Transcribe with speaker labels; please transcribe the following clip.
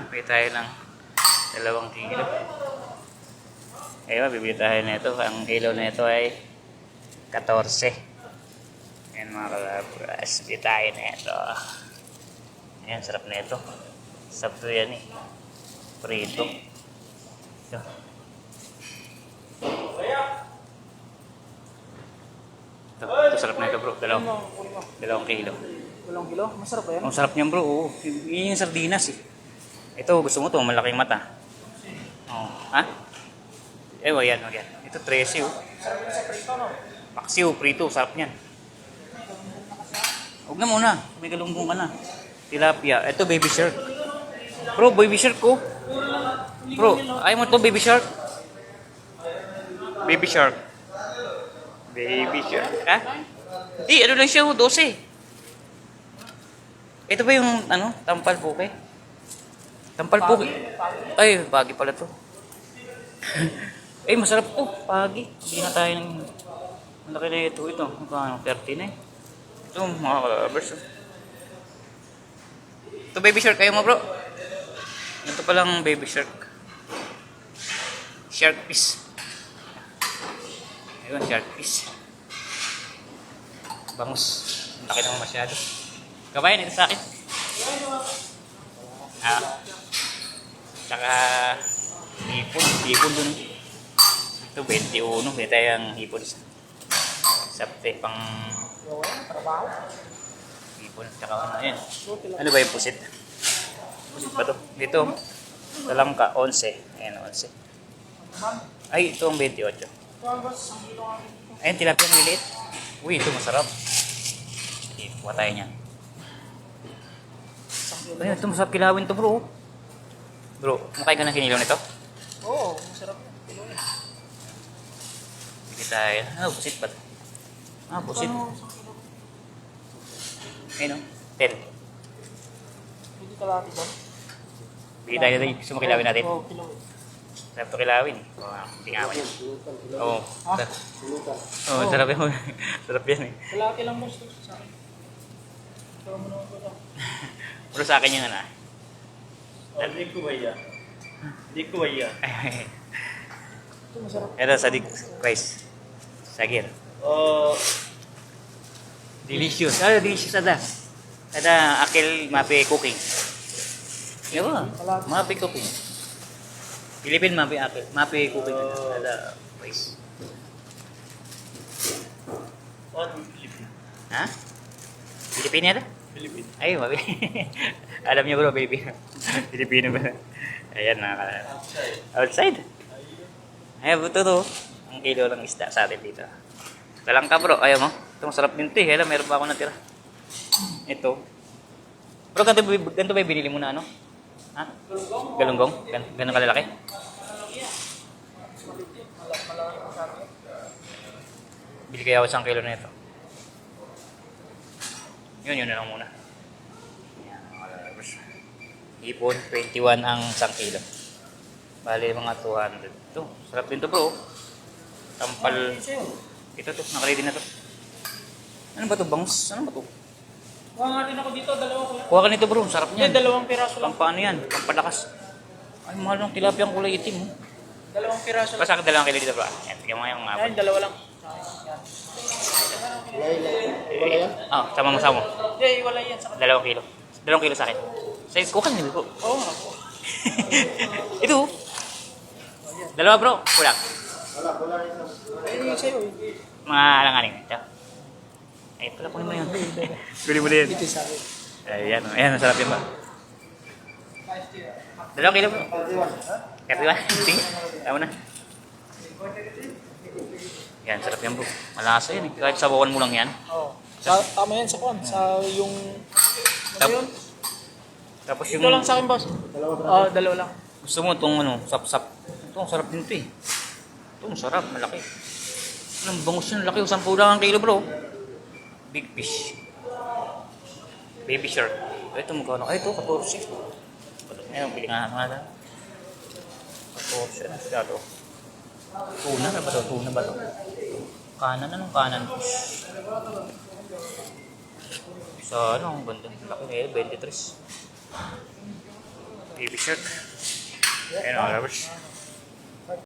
Speaker 1: Tara, bili tayo ng 2 kilo. Ayun, bibili tayo nito. Ang kilo nito ay 14. Ayan mga kalabras, bili tayo nito. Ayan, sarap nito. Sarap to yan eh. Prito. Ito. Ito sarap na ito bro. 2 kilo.
Speaker 2: 2 kilo? Masarap ba yan?
Speaker 1: Ang sarap niyan bro. Oo. Yun yung sardinas eh. Ito, gusto mo to malaking mata. Oh. Ha? Wag yan. Ito 13 oh.
Speaker 2: Sarap yan sa prito, no?
Speaker 1: Paksiw, prito. Sarap niyan. Huwag na muna. May galunggong ka na. Tilapia. Ito baby shark. Bro, baby shark ko. Bro, ayaw mo to baby shark? Baby shark. Baby shark. Ha? Hindi, ano lang siya 12. Ito ba yung ano, tampal puke? Tampal puke. Ay, pagi pala to. Masarap to, pagi. Hindi na tayo ng malaki na ito. Ito, magkano? 30 na eh. Ito, mga kalabers. Ito baby shark kayo mo bro. Ito palang baby shark. Shark fish. Ayun, shark fish. Bangus. Laki naman masyado. Kabayan, ito sa akin. Tsaka hipon dun. Ito 21. May tayong hipon sa sapte pang hipon. Tsaka ano yan. Ano ba yung pusit? Pusit ba to? Dito. Talangka 11. Ayan 11. Ay, ito ang 28. Ayun, tilapia ang liliit. Uy, ito masarap. Kuha tayo niya. Ayun, ito masarap kilawin to bro. Bro, makain ka ng kinilaw nito?
Speaker 2: Oo, masarap yan. Kilo yan.
Speaker 1: Hindi tayo. Pusit ba? Pusit. Ayun o, 10.
Speaker 2: Hindi kalati ba?
Speaker 1: Bili tayo na gusto mo kilawin natin.
Speaker 2: Oo, kilo.
Speaker 1: Sarap to kilawin. Hindi nga yan. Oo. Sarap yan. Sarap yan eh.
Speaker 2: Kalati lang mo sa akin. Ito mo naman ko lang.
Speaker 1: Pero sa akin yun na.
Speaker 3: Hindi ko baya.
Speaker 2: Ito masarap.
Speaker 1: Ito sa price. Sagir. Delicious. Delicious ada. Ada akil mapi cooking. Diba? Mapi cooking. Philippine mapi akil. Mapi cooking. Ada price. Ha? Pilipino ada?
Speaker 3: Philippine.
Speaker 1: Ay, mapi. Alam niyo bro, baby. Pilipino ba? Ayan, outside. Ay, buto to. Ang kilo ng isda sa atin dito. Talangka bro, ayaw mo? Ito masarap din ito eh. Alam, meron pa ako natira. Ito. Bro, ganito ba binili mo na ano? Ha? Galunggong? Ganun kalalaki? Bili kaya ako 1 kilo na ito. Yun na lang muna. Hipon, 21 ang 1 kilo. Bali mga 200. Ito, sarap din to bro. Tampal. Ito to, nakaready na to. Ano ba to, bangus? Ano ba to?
Speaker 2: Kuha nga rin ako dito, 2 ko.
Speaker 1: Kuha ka nito bro, sarap niyan.
Speaker 2: Hindi, 2 piraso lang.
Speaker 1: Pampano yan, pampalakas. Ay, mahal ng tilapia ang kulay itim.
Speaker 2: 2 piraso lang.
Speaker 1: Basta ka 2 kilo dito bro. Yan, tignan mo yung
Speaker 2: Yan, 2 lang.
Speaker 1: sama mo.
Speaker 2: Hindi, wala yan.
Speaker 1: 2 kilo. 2 kilo sa akin. Size ko kan nito bro.
Speaker 2: Oo nga po.
Speaker 1: Ito. 2 bro, kulang.
Speaker 2: Ayun yung sa'yo.
Speaker 1: Mga alang-aling. Ito. Ay, pala kunin mo yun. Kunin mo na yun.
Speaker 2: Ito sa akin.
Speaker 1: Ayan, masarap yun ba? 2 kilo bro. 31. Sige, tama na. Yan, sarap yan bro. Malasa yan eh. Kahit sabawan mo lang yan.
Speaker 2: Oo. Tama yan sa kwan. Sa yung... Ano yun?
Speaker 1: Tapos yung...
Speaker 2: Ito lang sa akin, boss. Oo, 2 lang.
Speaker 1: Gusto mo itong ano, sap-sap. Ito, sarap din ito eh. Ito, sarap, malaki. Anong bangus yun, laki. 10 lang ang kilo bro. Big fish. Baby shark. Ito, magkano? Ay, ito, 14. Ayun, pili nga naman. 14 na siya ito. Tuna na ba ito? Tuna ba ito? Kanan, anong kanan? Sa ano, ang ganda. Laki na 23. Baby shark. Ayan mga lovers.